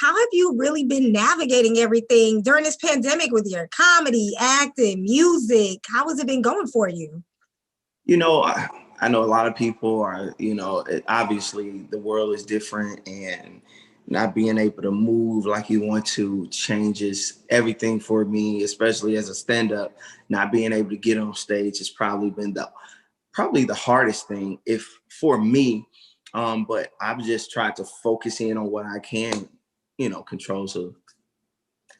how have you really been navigating everything during this pandemic with your comedy, acting, music? How has it been going for you? I know a lot of people are, obviously the world is different, and not being able to move like you want to changes everything for me, especially as a stand-up. Not being able to get on stage has probably been the hardest thing if for me. But I've just tried to focus in on what I can, control. So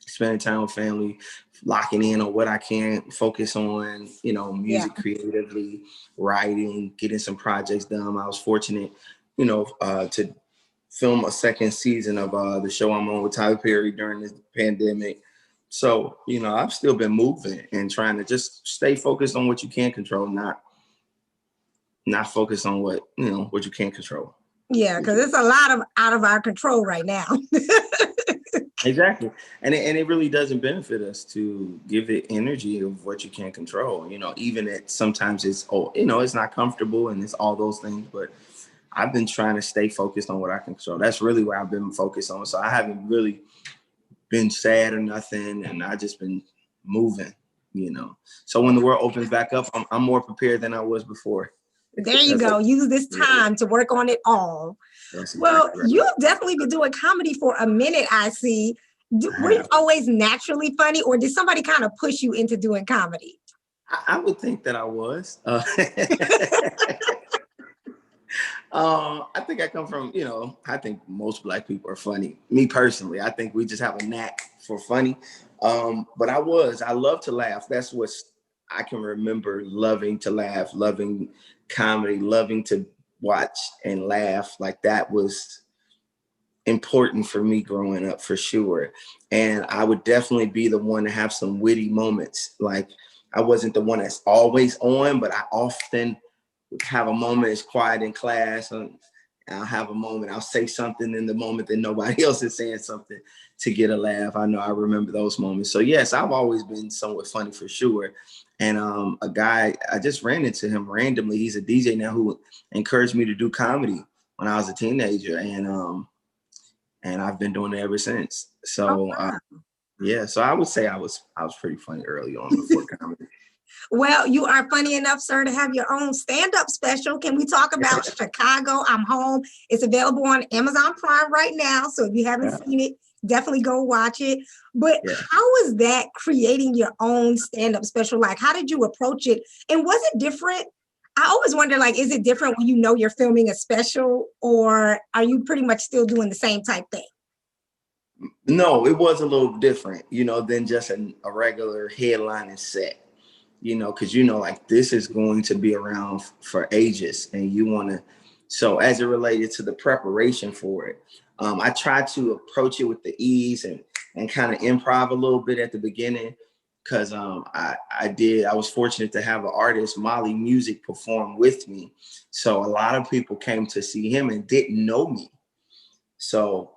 spending time with family, locking in on what I can focus on, music creatively, writing, getting some projects done. I was fortunate, to film a second season of the show I'm on with Tyler Perry during this pandemic. So, I've still been moving and trying to just stay focused on what you can control, not focus on what you can't control. Yeah, because it's a lot of out of our control right now. Exactly. And it really doesn't benefit us to give it energy of what you can't control. Even it sometimes it's not comfortable and it's all those things, but I've been trying to stay focused on what I can control. That's really where I've been focused on. So I haven't really been sad or nothing, and I just been moving, So when the world opens back up, I'm more prepared than I was before. There you go. Use this time to work on it all. Well, you've definitely been doing comedy for a minute, I see. Were you always naturally funny, or did somebody kind of push you into doing comedy? I would think that I was. I think I come from, I think most Black people are funny. Me personally, I think we just have a knack for funny. But I love to laugh. That's what I can remember, loving to laugh, loving comedy, loving to watch and laugh. Like that was important for me growing up, for sure. And I would definitely be the one to have some witty moments. Like I wasn't the one that's always on, but I often would have a moment that's quiet in class, and I'll have a moment, I'll say something in the moment that nobody else is saying something to get a laugh. I remember those moments. So yes, I've always been somewhat funny for sure. And a guy, I just ran into him randomly. He's a DJ now who encouraged me to do comedy when I was a teenager. And I've been doing it ever since. So so I would say I was pretty funny early on before comedy. Well, you are funny enough, sir, to have your own stand-up special. Can we talk about Chicago, I'm Home? It's available on Amazon Prime right now. So if you haven't seen it, definitely go watch it. But how was that, creating your own stand-up special? Like, how did you approach it? And was it different? I always wonder, like, is it different when you're filming a special, or are you pretty much still doing the same type thing? No, it was a little different, than just a regular headline and set. Because like this is going to be around for ages, and you want to. So as it related to the preparation for it, I tried to approach it with the ease and kind of improv a little bit at the beginning, because I was fortunate to have an artist, Molly Music, perform with me. So a lot of people came to see him and didn't know me. So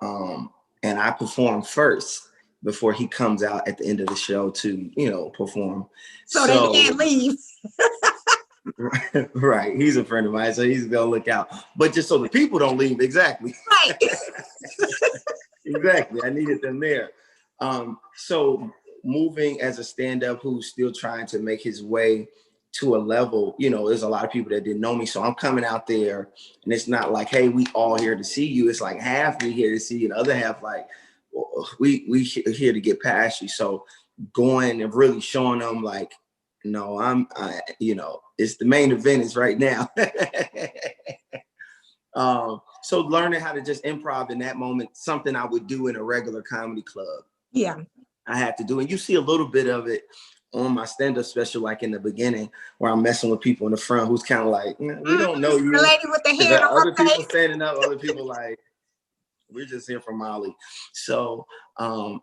and I performed first before he comes out at the end of the show to, perform. So they can't leave. Right. He's a friend of mine, so he's going to look out. But just so the people don't leave. Exactly. Right. Exactly. I needed them there. So moving as a stand-up who's still trying to make his way to a level, there's a lot of people that didn't know me. So I'm coming out there, and it's not like, hey, we all here to see you. It's like half we here to see you, and the other half like, we here to get past you. So going and really showing them like, no, it's the main event is right now. So learning how to just improv in that moment, something I would do in a regular comedy club. Yeah. I had to do. And you see a little bit of it on my stand-up special, like in the beginning, where I'm messing with people in the front who's kind of like, we don't know you. The lady with the hand on other people standing up, other people like, we're just here for Molly. So, and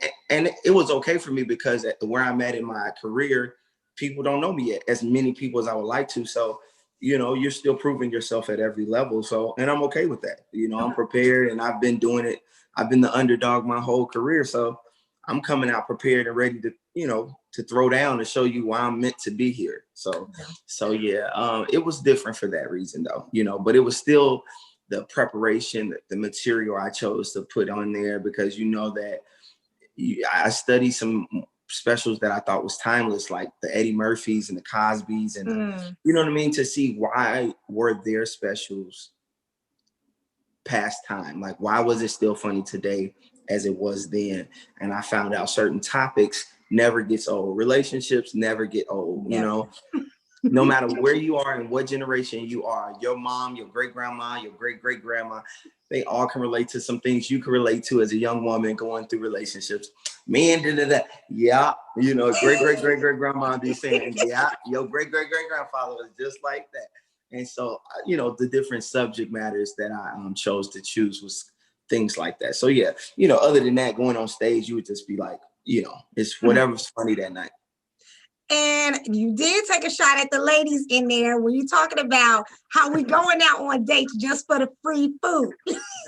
it was okay for me because at where I'm at in my career, people don't know me yet, as many people as I would like to. So, you're still proving yourself at every level. So, and I'm okay with that. I'm prepared, and I've been doing it. I've been the underdog my whole career. So I'm coming out prepared and ready to, to throw down and show you why I'm meant to be here. So, it was different for that reason though, but it was still the preparation, the material I chose to put on there, because you know that I studied some specials that I thought was timeless, like the Eddie Murphys and the Cosbys, and you know what I mean, to see why were their specials past time, like why was it still funny today as it was then. And I found out certain topics never gets old. Relationships never get old, you know. No matter where you are and what generation you are, your mom, your great grandma, your great great grandma, they all can relate to some things you can relate to as a young woman going through relationships. Man, yeah, you know, great great great great grandma be saying, yeah, your great great great grandfather was just like that. And so, you know, the different subject matters that I chose to choose was things like that. So yeah, you know, other than that, going on stage, you would just be like, you know, it's whatever's funny that night. And you did take a shot at the ladies in there when you talking about how we going out on dates just for the free food.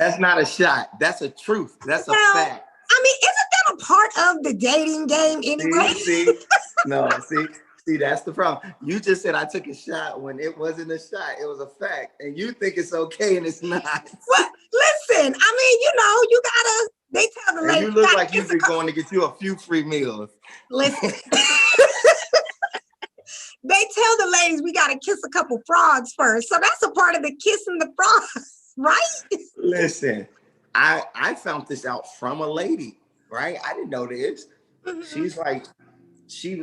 That's not a shot. That's a truth. That's a fact. I mean, isn't that a part of the dating game anyway? See, that's the problem. You just said I took a shot when it wasn't a shot. It was a fact. And you think it's okay and it's not. Well, listen, I mean, you know, you gotta, they tell the ladies. You look like you've been going to get you a few free meals. Listen. They tell the ladies we got to kiss a couple frogs first. So that's a part of the kissing the frogs, right? Listen, I found this out from a lady, right? I didn't know this. She was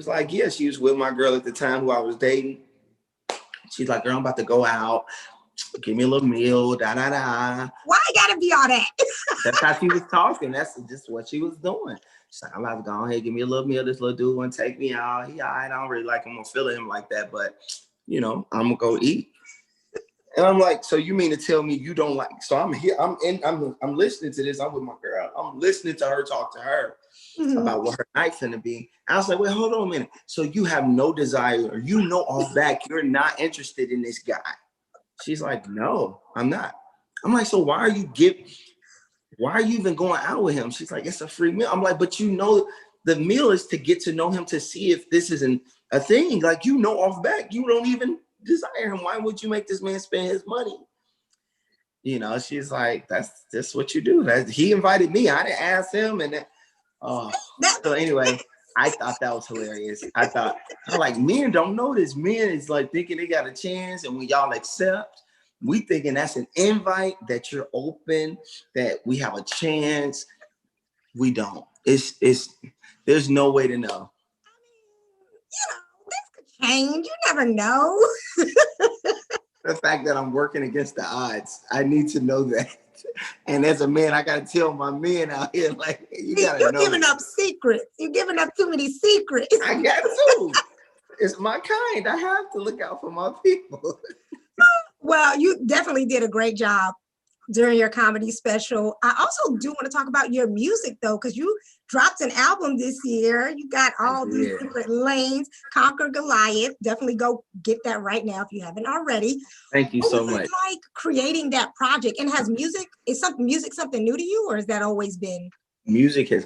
like, yeah, she was with my girl at the time who I was dating. She's like, girl, I'm about to go out. Give me a little meal, da-da-da. Why I gotta be all that? That's how she was talking. That's just what she was doing. She's like, I'm about to go ahead, give me a little meal. This little dude want to take me out. I don't really like him or feeling him like that, but you know, I'm gonna go eat. And I'm like, so you mean to tell me you don't like? So I'm here. I'm listening to this. I'm with my girl. I'm listening to her talk to her about what her night's gonna be. I was like, wait, hold on a minute. So you have no desire, or you know off back, you're not interested in this guy. She's like, no, I'm not. I'm like, so why are you even going out with him? She's like, it's a free meal. I'm like, but you know, the meal is to get to know him, to see if this isn't a thing. Like, you know, off back, you don't even desire him. Why would you make this man spend his money? You know, she's like, that's just what you do. He invited me. I didn't ask him. And so anyway, I thought that was hilarious. I'm like, men don't know this. Men is like thinking they got a chance, and when y'all accept, we thinking that's an invite, that you're open, that we have a chance. We don't. There's no way to know. You know, this could change. You never know. The fact that I'm working against the odds, I need to know that. And as a man, I gotta tell my men out here, like, you're giving up secrets. You're giving up too many secrets. I got to. It's my kind. I have to look out for my people. Well, you definitely did a great job during your comedy special. I also do want to talk about your music, though, because you dropped an album this year. You got all these different lanes. Conquer Goliath. Definitely go get that right now if you haven't already. Thank you so much. What was it like creating that project? And is music something new to you, or has that always been? Music has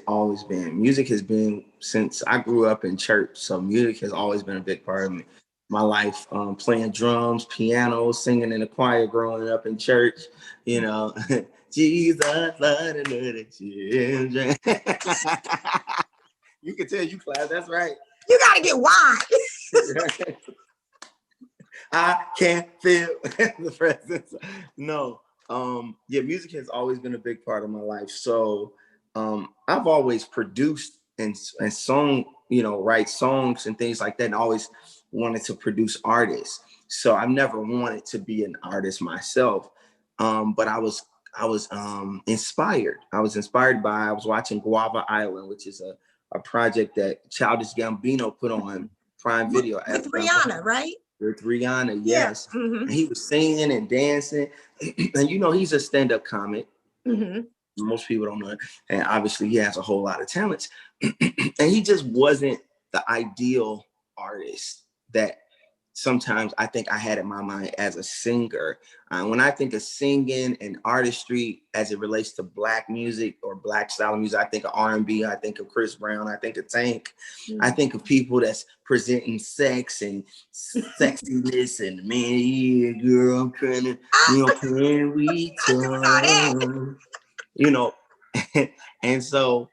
been since I grew up in church. So music has always been a big part of my life. Playing drums, piano, singing in the choir, growing up in church, you know. Jesus, love the children. You can tell you class, that's right. You gotta get wide. I can't feel the presence. No. Music has always been a big part of my life. So I've always produced and sung, you know, write songs and things like that, and always wanted to produce artists. So I've never wanted to be an artist myself. But I was inspired. I was watching Guava Island, which is a project that Childish Gambino put on Prime Video. With Rihanna, right? With Rihanna, yes. Yeah. And he was singing and dancing. And you know, he's a stand-up comic. Most people don't know it. And obviously he has a whole lot of talents. And he just wasn't the ideal artist that sometimes I think I had in my mind as a singer. When I think of singing and artistry as it relates to Black music or Black style of music, I think of R&B, I think of Chris Brown, I think of Tank. I think of people that's presenting sex and sexiness and man, yeah, girl, I'm trying to, can we I do know that. talk? You know, and so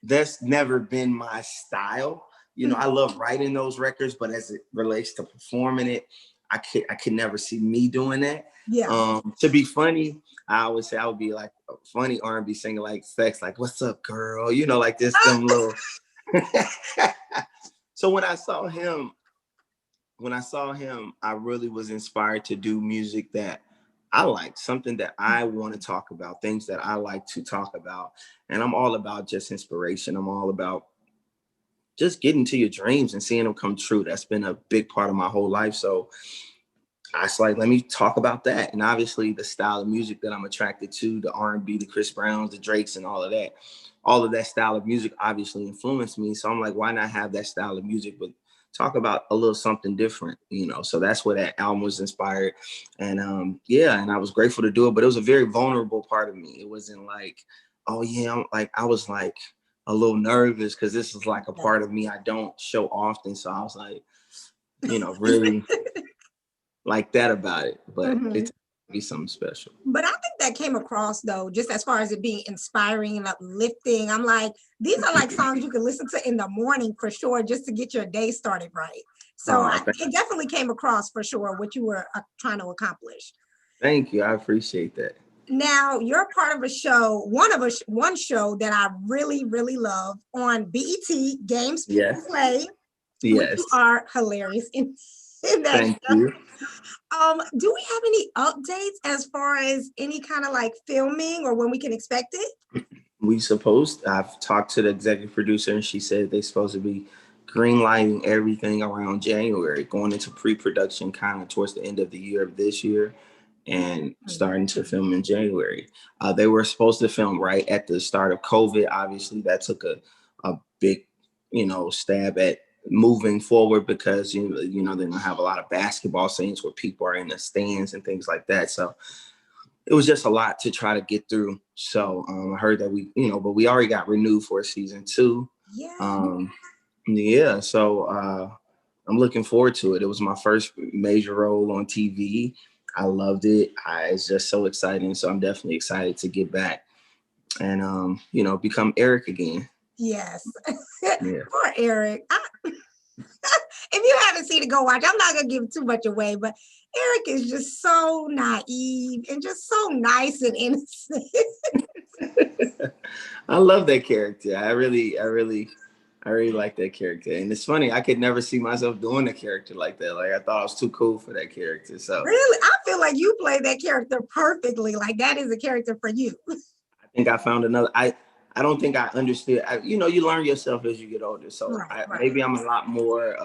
that's never been my style. I love writing those records, but as it relates to performing it, I could never see me doing that. Yeah. To be funny, I always say I would be like a funny R&B singer, like sex, like "What's up, girl?" Like this, them little. So when I saw him, I really was inspired to do music that I like, something that I want to talk about, things that I like to talk about. And I'm all about just inspiration. I'm all about just getting to your dreams and seeing them come true. That's been a big part of my whole life. So I was like, let me talk about that. And obviously the style of music that I'm attracted to, the R&B, the Chris Browns, the Drakes, and all of that style of music obviously influenced me. So I'm like, why not have that style of music, but talk about a little something different, So that's where that album was inspired. And and I was grateful to do it, but it was a very vulnerable part of me. It wasn't like, oh yeah, I was like a little nervous because this is like a part of me I don't show often. So I was like, really like that about it, but it's be something special. But I think that came across though, just as far as it being inspiring and uplifting. I'm like, these are like songs you can listen to in the morning for sure, just to get your day started right. So it definitely came across for sure what you were trying to accomplish. Thank you. I appreciate that. Now you're part of a show, one show that I really, really love on BET, Games People Play, which you are hilarious in that Thank show. you. Do we have any updates as far as any kind of like filming or when we can expect it? I've talked to the executive producer and she said they're supposed to be green lighting everything around January, going into pre-production kind of towards the end of the year of this year and starting to film in January. They were supposed to film right at the start of COVID. Obviously that took a big, stab at moving forward because, they don't have a lot of basketball scenes where people are in the stands and things like that. So it was just a lot to try to get through. So I heard that but we already got renewed for season 2. So I'm looking forward to it. It was my first major role on TV. I loved it. It's just so exciting. So I'm definitely excited to get back and become Eric again. Yes. Poor Eric. If you haven't seen it, go watch. I'm not gonna give too much away, but Eric is just so naive and just so nice and innocent. I love that character. I really like that character. And it's funny, I could never see myself doing a character like that. Like I thought I was too cool for that character. So really, I feel like you play that character perfectly. Like that is a character for you. I think I found another. I don't think I understood. You learn yourself as you get older. So maybe I'm a lot more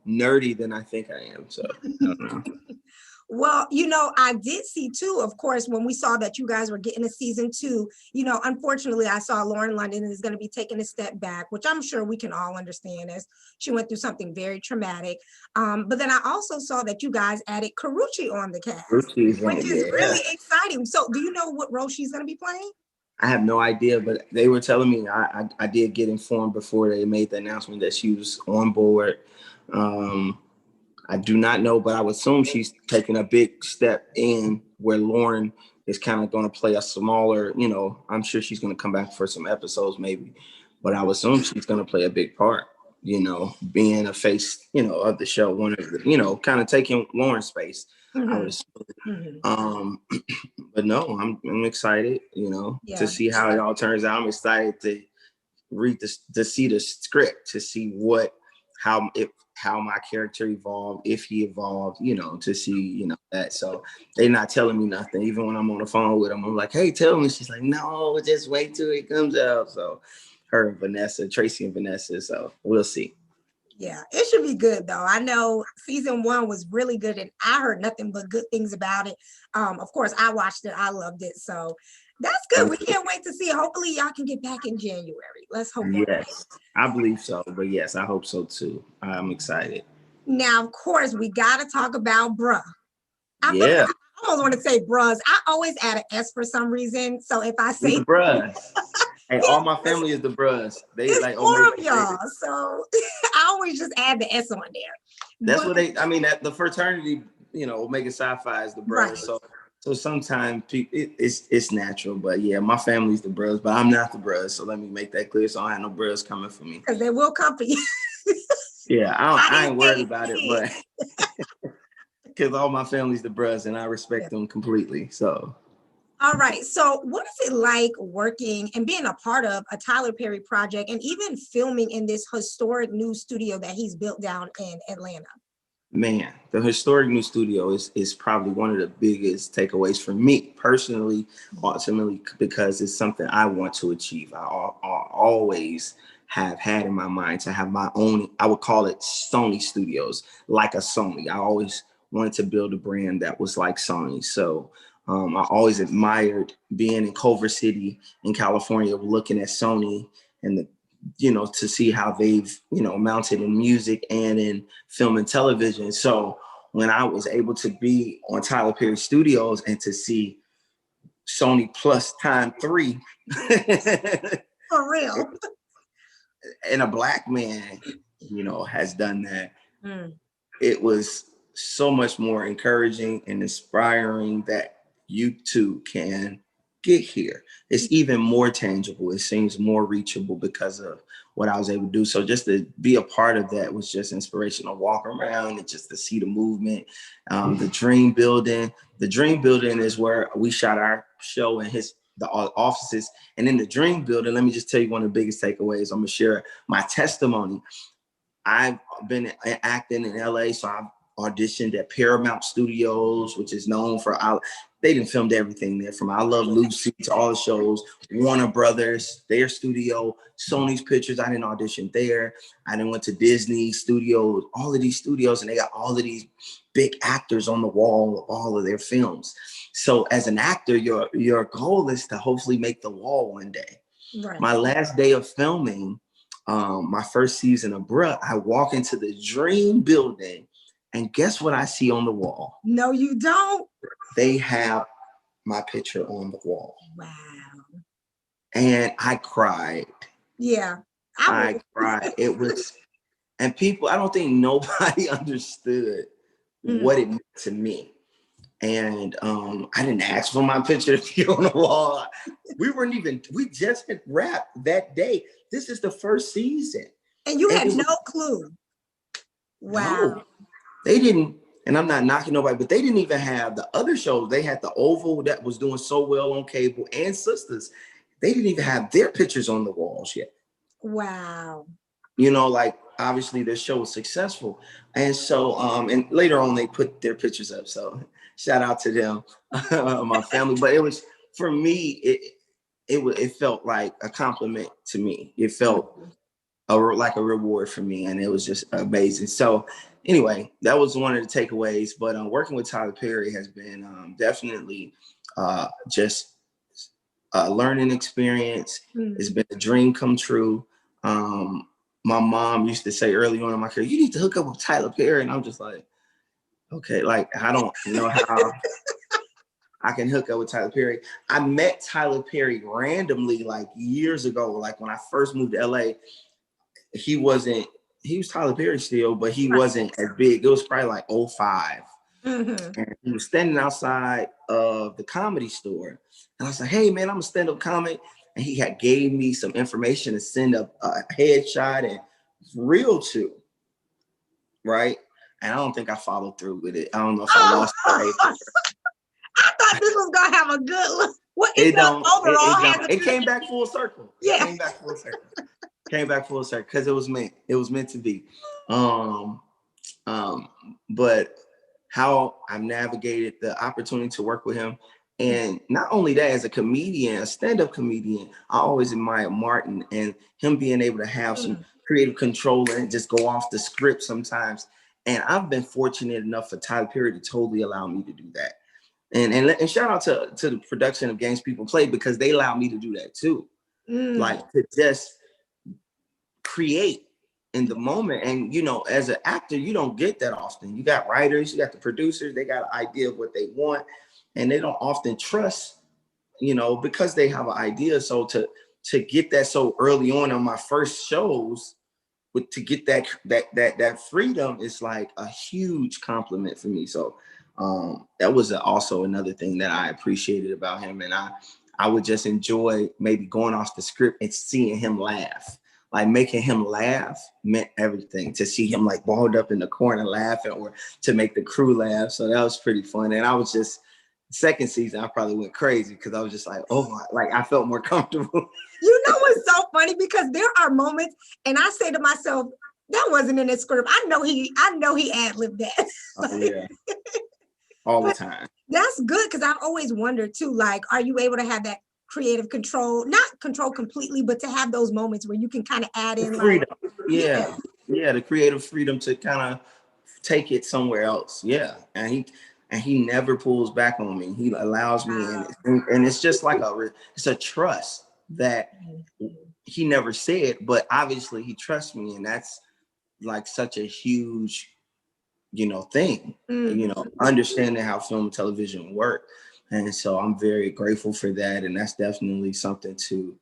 nerdy than I think I am. So I don't know. Well, I did see too, of course, when we saw that you guys were getting a season 2, unfortunately, I saw Lauren London is going to be taking a step back, which I'm sure we can all understand as she went through something very traumatic. But then I also saw that you guys added Karrueche on the cast, which is really exciting. So do you know what role she's going to be playing? I have no idea, but they were telling me I did get informed before they made the announcement that she was on board. I do not know, but I would assume she's taking a big step in where Lauren is kind of going to play a smaller, I'm sure she's going to come back for some episodes maybe, but I would assume she's going to play a big part, being a face, of the show, one of the, kind of taking Lauren's space. I would assume. But no, I'm excited, to see how it all turns out. I'm excited to read to see the script, to see how my character evolved, if he evolved, to see, that. So they're not telling me nothing. Even when I'm on the phone with them, I'm like, hey, tell me. She's like, no, just wait till it comes out. So her and Vanessa, Tracy and Vanessa. So we'll see. Yeah, it should be good though. I know season 1 was really good and I heard nothing but good things about it. Of course, I watched it. I loved it. So that's good. We can't wait to see it. Hopefully y'all can get back in January. Let's hope. Yes, I believe so. But yes, I hope so too. I'm excited. Now, of course, we got to talk about bruh. Yeah, I almost want to say bros. I always add an S for some reason. So if I we say the bruhs. Hey, yeah, all my family is the bruhs. They it's like four of Omega. y'all. So I always just add the S on there. That's But what they. I mean, that the fraternity, Omega Psi-Phi is the right. bruhs. So sometimes it's natural, but yeah, my family's the bruhs, but I'm not the bruhs. So let me make that clear. So I have no bruhs coming for me. Because they will come for you. Yeah, I ain't worried about it, it. but because all my family's the bruhs and I Yeah. respect them completely. So. All right. So what is it like working and being a part of a Tyler Perry project and even filming in this historic new studio that he's built down in Atlanta? Man, the historic new studio is probably one of the biggest takeaways for me personally, ultimately, because it's something I want to achieve. I always have had in my mind to have my own, I would call it Sony Studios, like a Sony. I always wanted to build a brand that was like Sony. So I always admired being in Culver City in California, looking at Sony and to see how they've, mounted in music and in film and television. So when I was able to be on Tyler Perry Studios and to see Sony plus time 3 For real. and a black man, has done that, Mm. it was so much more encouraging and inspiring that you too can get here. It's even more tangible. It seems more reachable because of what I was able to do. So just to be a part of that was just inspirational. Walk around and just to see the movement, the dream building. The dream building is where we shot our show in the offices. And in the dream building, let me just tell you one of the biggest takeaways. I'm gonna share my testimony. I've been acting in LA, so I've auditioned at Paramount Studios, which is known for, they done filmed everything there from I Love Lucy to all the shows, Warner Brothers, their studio, Sony's Pictures, I didn't audition there. I done went to Disney Studios, all of these studios, and they got all of these big actors on the wall of all of their films. So as an actor, your goal is to hopefully make the wall one day. Right. My last day of filming, my first season of Bruh, I walk into the dream building and guess what I see on the wall? No, you don't. They have my picture on the wall. Wow. And I cried. Yeah. I cried. It was, and people, I don't think nobody understood what it meant to me. And I didn't ask for my picture to be on the wall. We just had wrapped that day. This is the first season. And you had no clue. Wow. No, they didn't, and I'm not knocking nobody, but they didn't even have the other shows. They had the Oval that was doing so well on cable and Sisters. They didn't even have their pictures on the walls yet. Wow. Like obviously their show was successful. And so, and later on they put their pictures up. So shout out to them, my family. But it was, for me, it felt like a compliment to me. It felt like a reward for me, and it was just amazing. So anyway, that was one of the takeaways. But working with Tyler Perry has been definitely just a learning experience. It's been a dream come true. My mom used to say early on in my career, you need to hook up with Tyler Perry. And I'm just like, okay, like I don't know how I can hook up with Tyler Perry. I met Tyler Perry randomly like years ago, like when I first moved to LA. He was Tyler Perry still, but he wasn't as big. It was probably like 05. And he was standing outside of the Comedy Store. And I was like, hey man, I'm a stand-up comic. And he had gave me some information to send a headshot and reel to, right? And I don't think I followed through with it. I don't know if I lost sight. I thought this was gonna have a good look. What It don't. overall? It came back full circle. Yeah. It came back full circle. Came back full circle because it was meant. It was meant to be. But how I've navigated the opportunity to work with him, and not only that, as a comedian, a stand-up comedian, I always admire Martin and him being able to have some creative control and just go off the script sometimes. And I've been fortunate enough for Tyler Perry to totally allow me to do that. And shout out to the production of Games People Play, because they allow me to do that too. Like to just create in the moment. And, you know, as an actor, you don't get that often. You got writers, you got the producers, they got an idea of what they want, and they don't often trust, you know, because they have an idea. So to get that so early on my first shows, to get that freedom is like a huge compliment for me. So that was also another thing that I appreciated about him. And I would just enjoy maybe going off the script and seeing him laugh. Like making him laugh meant everything. To see him like balled up in the corner laughing, or to make the crew laugh. So that was pretty fun. And I was just, second season, I probably went crazy because I was just like, oh my, like I felt more comfortable. You know what's so funny? Because there are moments, and I say to myself, that wasn't in the script. I know he ad-libbed that. Oh, yeah. All the time. That's good, because I've always wondered too, like, are you able to have that creative control, not control completely, but to have those moments where you can kind of add in freedom. Like, Yeah. The creative freedom to kind of take it somewhere else. Yeah. And he never pulls back on me. He allows me, and it's just like it's a trust that he never said, but obviously he trusts me, and that's like such a huge, you know, thing. You know, understanding how film and television work. And so I'm very grateful for that, and that's definitely something to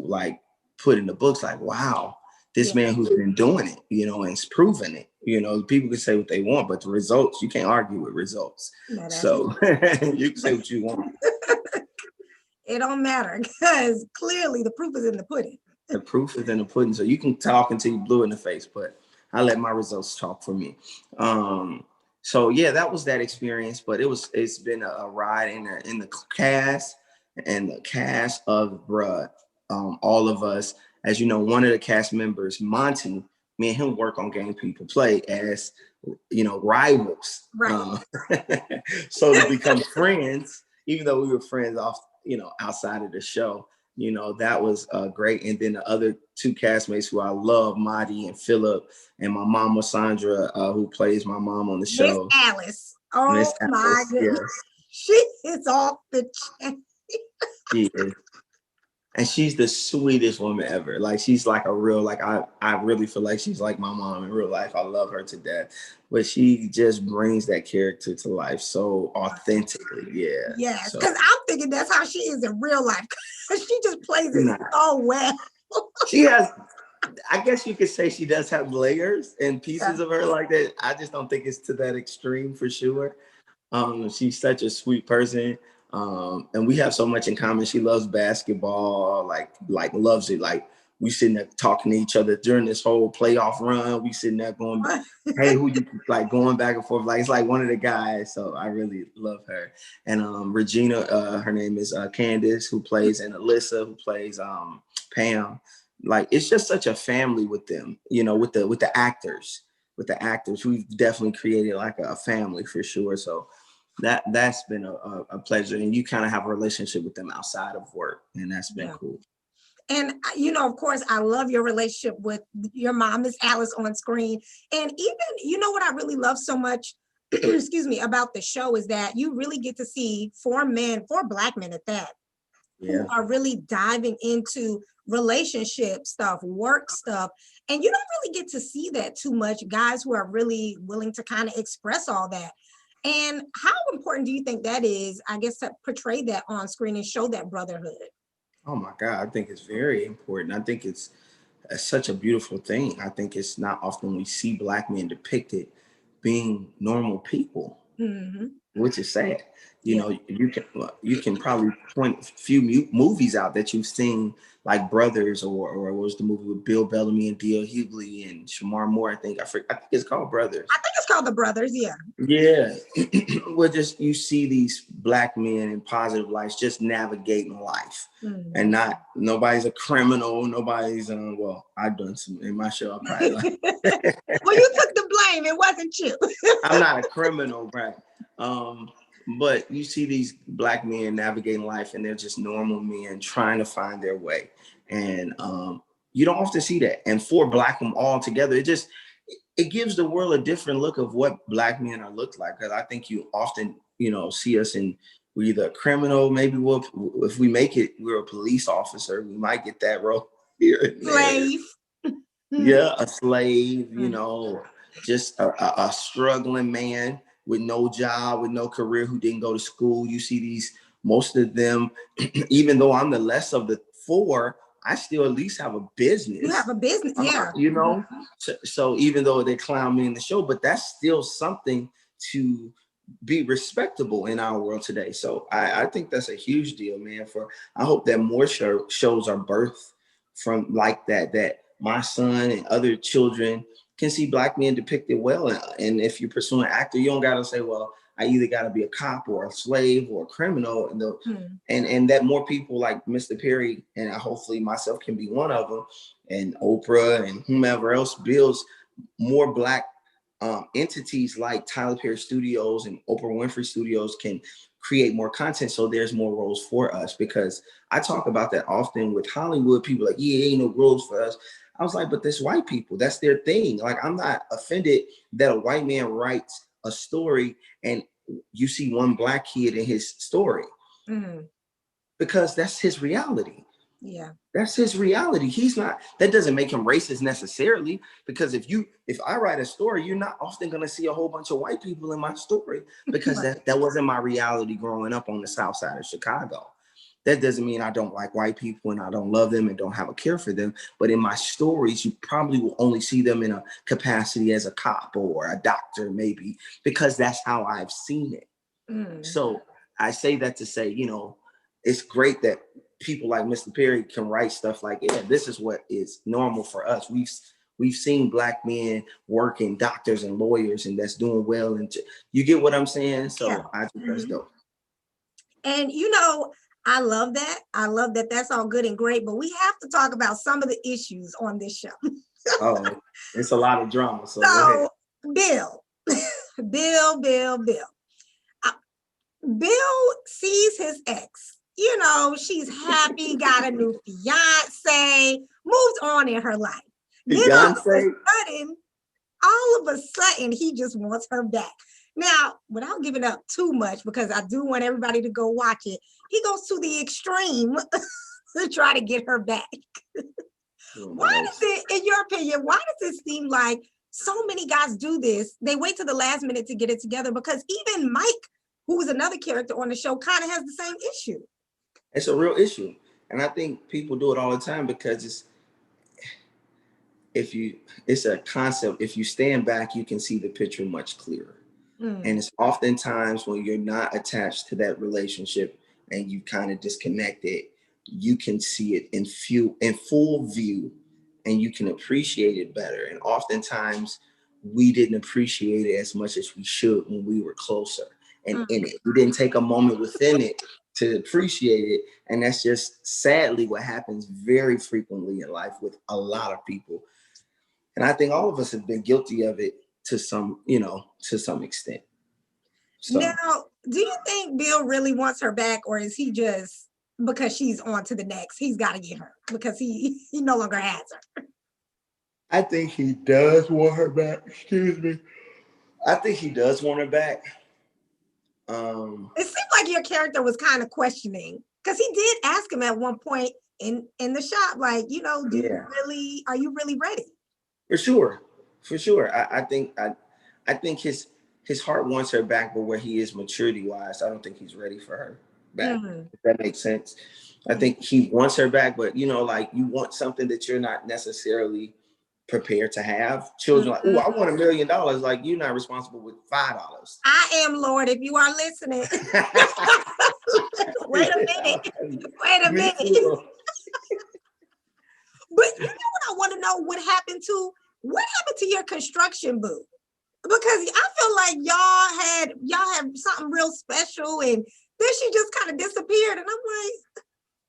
like put in the books. Like, wow, this man who's been doing it, you know, and it's proven it. You know, people can say what they want, but the results, you can't argue with results. No, so you can say what you want. It don't matter, because clearly the proof is in the pudding. The proof is in the pudding. So you can talk until you blue in the face, but I let my results talk for me. So yeah, that was that experience. But it's been a ride in the cast, and the cast of Bruh. All of us, as you know, one of the cast members, Monty, me and him work on Game People Play as, you know, rivals. Right. So to become friends, even though we were friends off, you know, outside of the show, you know, that was great. And then the other two castmates who I love, Marty and Philip, and my mama Sandra, who plays my mom on the show. Miss Alice. Oh Miss my Alice, goodness. Yes. She is off the chain. She is. And she's the sweetest woman ever. Like, she's like a real, like, I really feel like she's like my mom in real life. I love her to death. But she just brings that character to life so authentically. Yeah. Yes, because I'm thinking that's how she is in real life. She just plays it so well. She has, I guess you could say she does have layers and pieces of her like that. I just don't think it's to that extreme for sure. She's such a sweet person. And we have so much in common. She loves basketball, like loves it. Like, we sitting there talking to each other during this whole playoff run. We sitting there going, hey, who you like, going back and forth. Like, it's like one of the guys. So I really love her. And Regina, her name is Candace, who plays, and Alyssa, who plays Pam. Like, it's just such a family with them, you know, with the actors. With the actors, we've definitely created like a family for sure. So that's been a pleasure. And you kind of have a relationship with them outside of work, and that's been cool. And, you know, of course, I love your relationship with your mom, Miss Alice, on screen. And even, you know, what I really love so much, excuse me, about the show is that you really get to see four Black men at that, who are really diving into relationship stuff, work stuff. And you don't really get to see that too much, guys who are really willing to kind of express all that. And how important do you think that is, I guess, to portray that on screen and show that brotherhood? Oh my God, I think it's very important. I think it's such a beautiful thing. I think it's not often we see Black men depicted being normal people, which is sad. You know, you can probably point a few movies out that you've seen, like Brothers, or what was the movie with Bill Bellamy and D.L. Hughley and Shamar Moore? I think it's called Brothers. I think it's called The Brothers. Yeah. Yeah. Well, just you see these Black men in positive lights just navigating life, and nobody's a criminal. Nobody's well, I've done some in my show. I'm probably like, well, you took the blame. It wasn't you. I'm not a criminal, right? But you see these Black men navigating life, and they're just normal men trying to find their way. And you don't often see that. And for Black them all together, it gives the world a different look of what Black men are looked like. Because I think you often, you know, see us in, we're either a criminal, maybe if we make it, we're a police officer. We might get that role here and there. Slave. Yeah, a slave, you Mm. know, just a struggling man with no job, with no career, who didn't go to school. You see these, most of them, even though I'm the less of the four, I still at least have a You have business. a business, yeah. You know, so even though they clown me in the show, but that's still something to be respectable in our world today. So I think that's a huge deal, man. I hope that more shows are birthed from like that, that my son and other children can see Black men depicted well. And if you're pursuing actor, you don't got to say, well, I either got to be a cop or a slave or a criminal. And that more people like Mr. Perry and hopefully myself can be one of them, and Oprah and whomever else builds more Black entities like Tyler Perry Studios and Oprah Winfrey Studios can create more content, so there's more roles for us. Because I talk about that often with Hollywood. People like, yeah, ain't no roles for us. I was like, but this white people, that's their thing. Like, I'm not offended that a white man writes a story and you see one Black kid in his story, because that's his reality. Yeah. That's his reality. He's not, that doesn't make him racist necessarily, because if I write a story, you're not often going to see a whole bunch of white people in my story, because Right. that wasn't my reality growing up on the south side of Chicago. That doesn't mean I don't like white people and I don't love them and don't have a care for them. But in my stories, you probably will only see them in a capacity as a cop or a doctor, maybe, because that's how I've seen it. So I say that to say, you know, it's great that people like Mr. Perry can write stuff like, yeah, this is what is normal for us. We've seen Black men working, doctors and lawyers, and that's doing well. And you get what I'm saying? So Yeah. I think that's dope. And you know, I love that. I love that. That's all good and great, but we have to talk about some of the issues on this show. Oh, it's a lot of drama. So go ahead. So, Bill, Bill. Bill sees his ex. You know, she's happy, got a new fiance, moved on in her life. Then Beyonce. all of a sudden, he just wants her back. Now, without giving up too much, because I do want everybody to go watch it, he goes to the extreme to try to get her back. Why does it, in your opinion, why does it seem like so many guys do this? They wait till the last minute to get it together, because even Mike, who is another character on the show, kind of has the same issue. It's a real issue. And I think people do it all the time because it's a concept. If you stand back, you can see the picture much clearer. And it's oftentimes when you're not attached to that relationship and you kind of disconnected, you can see it in full view, and you can appreciate it better. And oftentimes we didn't appreciate it as much as we should when we were closer and in it. We didn't take a moment within it to appreciate it. And that's just sadly what happens very frequently in life with a lot of people. And I think all of us have been guilty of it to some extent. So Now, do you think Bill really wants her back, or is he just, because she's on to the next, he's got to get her because he no longer has her? I think he does want her back. Excuse me. I think he does want her back. It seemed like your character was kind of questioning, because he did ask him at one point in the shop, like, you know, are you really ready? For sure. I think his heart wants her back, but where he is maturity wise, I don't think he's ready for her back. If that makes sense. I think he wants her back, but you know, like, you want something that you're not necessarily prepared to have. Children like, oh, I want $1 million. Like, you're not responsible with $5. I am, Lord, if you are listening. Wait a minute. But you know what I want to know? What happened to your construction boo? Because I feel like y'all had something real special, and then she just kind of disappeared. And I'm like,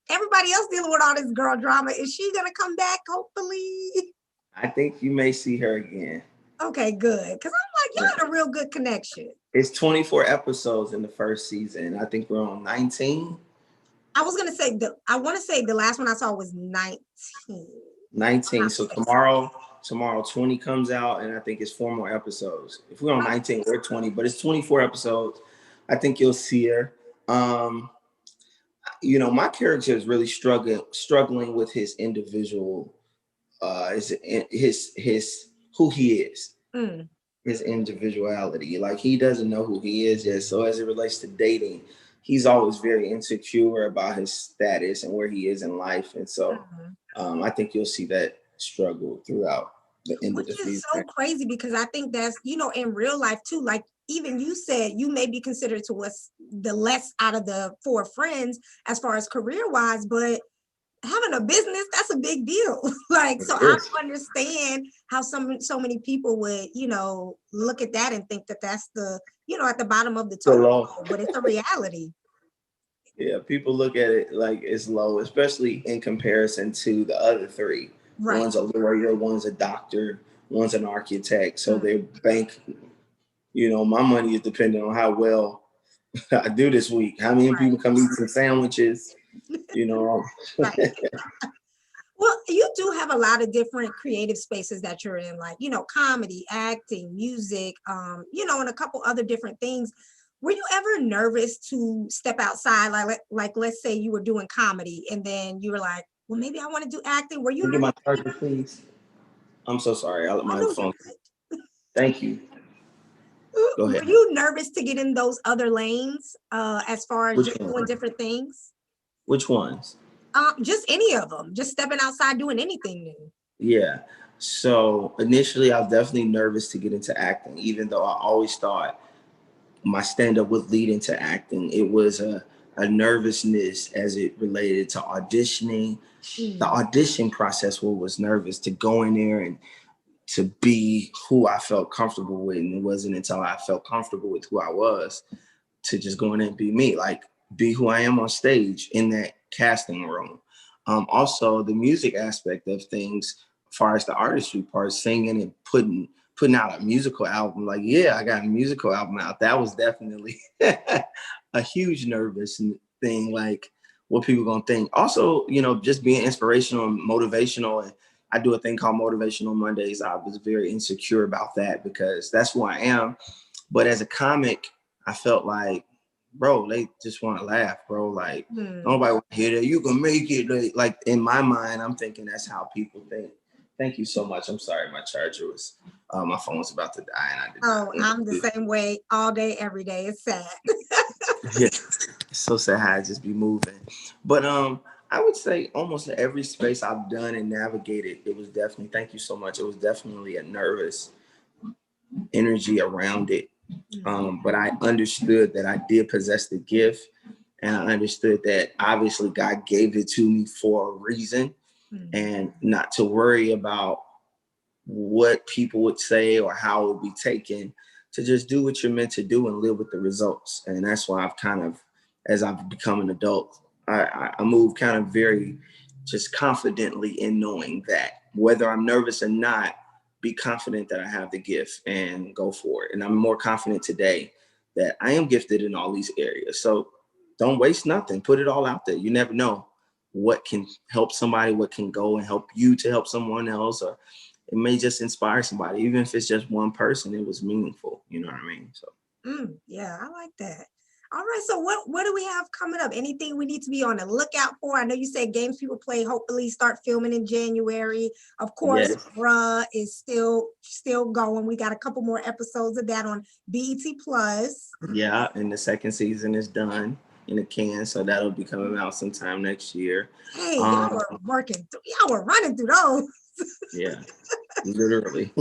everybody else dealing with all this girl drama. Is she gonna come back? Hopefully. I think you may see her again. Okay, good. Because I'm like, y'all had a real good connection. It's 24 episodes in the first season. I think we're on 19. I want to say the last one I saw was 19. 19. So tomorrow 20 comes out, and I think it's 4 more episodes. If we're on 19, we're 20, but it's 24 episodes. I think you'll see her. You know, my character is really struggling with his individual his who he is, Mm. his individuality. Like he doesn't know who he is yet. So as it relates to dating, he's always very insecure about his status and where he is in life. And so Mhm. I think you'll see that struggle throughout the end of Which the is season. so crazy because I think that's, in real life too, like even you said, you may be considered to us the less out of the four friends as far as career wise, but having a business, that's a big deal. Like, so I understand how so many people would, look at that and think that that's the, at the bottom of the totem pole, but it's a reality. Yeah, people look at it like it's low, especially in comparison to the other three. Right. One's a lawyer, one's a doctor, one's an architect. So their bank, my money is dependent on how well I do this week. How many people come eat some sandwiches, Right. Well, you do have a lot of different creative spaces that you're in, like, comedy, acting, music, and a couple other different things. Were you ever nervous to step outside? Like let's say you were doing comedy and then you were like, well, maybe I want to do acting. Were you Get my charger, please? I'm so sorry. I let my phone. Thank you. Go ahead. Were you nervous to get in those other lanes as far as just doing different things? Which ones? Just any of them, just stepping outside, doing anything new. Yeah. So initially, I was definitely nervous to get into acting, even though I always thought my stand-up would lead into acting. It was a nervousness as it related to auditioning. The audition process was nervous to go in there and to be who I felt comfortable with. And it wasn't until I felt comfortable with who I was to just go in and be me, like be who I am on stage in that casting room. Also, the music aspect of things, as far as the artistry part, singing and putting out a musical album. Like, yeah, I got a musical album out. That was definitely a huge nervous thing. Like, what people gonna think. Also, just being inspirational and motivational. And I do a thing called Motivational Mondays. I was very insecure about that because that's who I am. But as a comic, I felt like, bro, they just want to laugh, bro. Like, nobody want to hear that. You can make it. Like, in my mind, I'm thinking that's how people think. Thank you so much. I'm sorry, my charger was, my phone was about to die, and I did not. I'm the same way all day, every day. It's sad. Yeah, it's so sad how I just be moving. But I would say almost every space I've done and navigated, it was definitely. Thank you so much. It was definitely a nervous energy around it. But I understood that I did possess the gift, and I understood that obviously God gave it to me for a reason, and not to worry about what people would say or how it would be taken, to just do what you're meant to do and live with the results. And that's why I've kind of, as I've become an adult, I move kind of very just confidently in knowing that whether I'm nervous or not, be confident that I have the gift and go for it. And I'm more confident today that I am gifted in all these areas. So don't waste nothing. Put it all out there. You never know what can help somebody, what can go and help you to help someone else, or it may just inspire somebody. Even if it's just one person, it was meaningful. You know what I mean? So yeah, I like that. All right, so what do we have coming up? Anything we need to be on the lookout for? I know you said Games People Play hopefully start filming in January. Of course, Brewer is still going. We got a couple more episodes of that on BET Plus. Yeah, and the second season is done in the can, so that'll be coming out sometime next year. Hey, y'all were y'all were running through those. Yeah, literally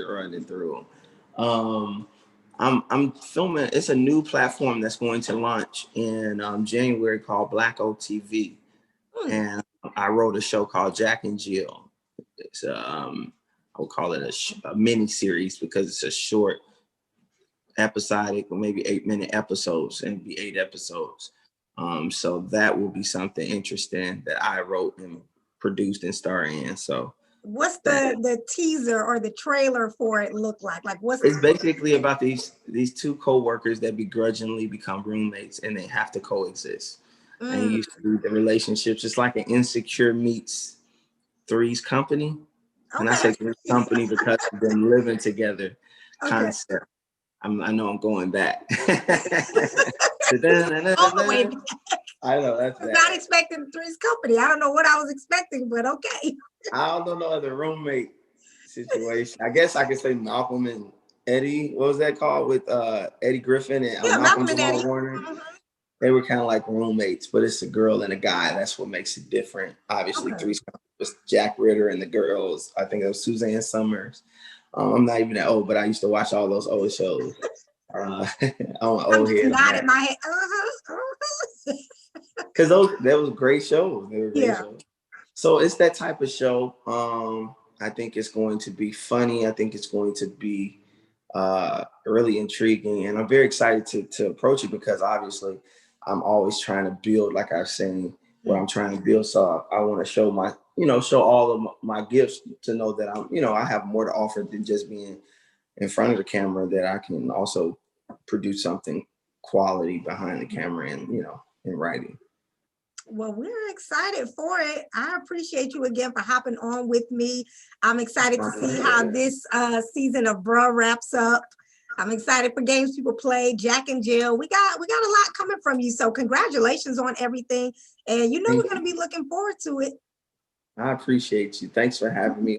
running through them. I'm filming. It's a new platform that's going to launch in January called Black OTV, and I wrote a show called Jack and Jill. It's I would call it a mini series because it's a short, episodic, or maybe 8-minute episodes, and be 8 episodes. So that will be something interesting that I wrote and produced and star in. So what's the teaser or the trailer for it look like? Like it's basically about these two co-workers that begrudgingly become roommates and they have to coexist. And you see the relationships. It's like an Insecure meets Three's Company. And I say Three's Company because of them living together concept. I know I'm going back. All the way back. I know that's I was not bad. expecting Three's Company. I don't know what I was expecting, but okay. I don't know no other roommate situation. I guess I could say Malcolm and Eddie. What was that called with Eddie Griffin and Yeah, Malcolm Malcolm and Jamal Eddie. Warner? Mhm. They were kind of like roommates, but it's a girl and a guy. That's what makes it different. Obviously, Okay. Three's Company was Jack Ritter and the girls. I think it was Suzanne Summers. I'm not even that old, but I used to watch all those old shows. I'm an I'm old just head on nodding that. my head. Uh-huh. Because that was great shows. They were great Yeah. shows. So it's that type of show. I think it's going to be funny. I think it's going to be really intriguing, and I'm very excited to approach it because obviously I'm always trying to build, like I was saying, what I'm trying to build. So I want to show show all of my gifts to know that I have more to offer than just being in front of the camera. That I can also produce something quality behind the camera and in writing. Well, we're excited for it. I appreciate you again for hopping on with me. I'm excited to see how this season of Bruh wraps up. I'm excited for games people play, Jack and Jill. We got a lot coming from you. So congratulations on everything. And we're going to be looking forward to it. I appreciate you. Thanks for having me